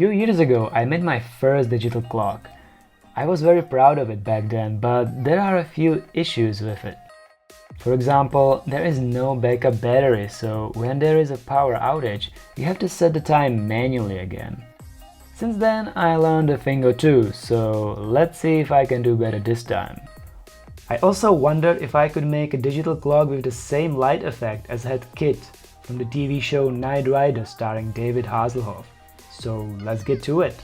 few years ago, I made my first digital clock. I was very proud of it back then, but there are a few issues with it. For example, there is no backup battery, so when there is a power outage, you have to set the time manually again. Since then, I learned a thing or two, so let's see if I can do better this time. I also wondered if I could make a digital clock with the same light effect as had KITT from the TV show Knight Rider starring David Hasselhoff. So let's get to it.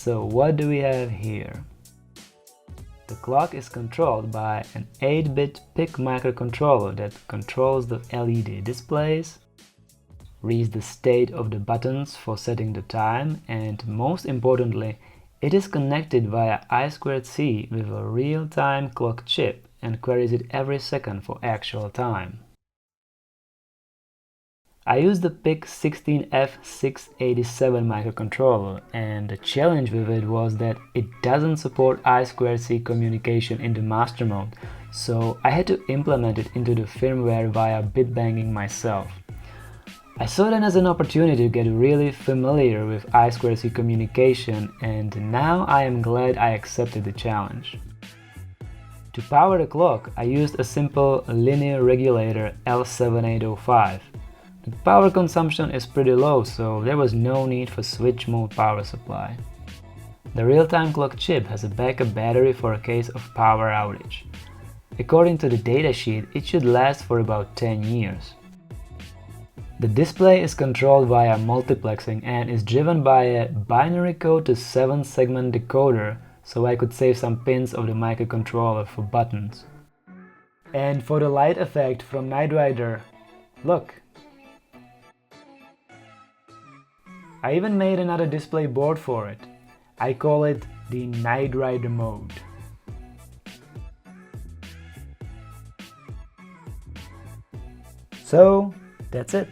So what do we have here? The clock is controlled by an 8-bit PIC microcontroller that controls the LED displays, reads the state of the buttons for setting the time, and most importantly, it is connected via I2C with a real-time clock chip and queries it every second for actual time. I use the PIC 16F687 microcontroller, and the challenge with it was that it doesn't support I2C communication in the master mode, so I had to implement it into the firmware via bit banging myself. I saw that as an opportunity to get really familiar with I2C communication, and now I am glad I accepted the challenge. To power the clock, I used a simple linear regulator L7805. The power consumption is pretty low, so there was no need for switch mode power supply. The real-time clock chip has a backup battery for a case of power outage. According to the datasheet, it should last for about 10 years. The display is controlled via multiplexing and is driven by a binary code to 7-segment decoder, so I could save some pins of the microcontroller for buttons. And for the light effect from Knight Rider, look! I even made another display board for it. I call it the Knight Rider mode. So, that's it.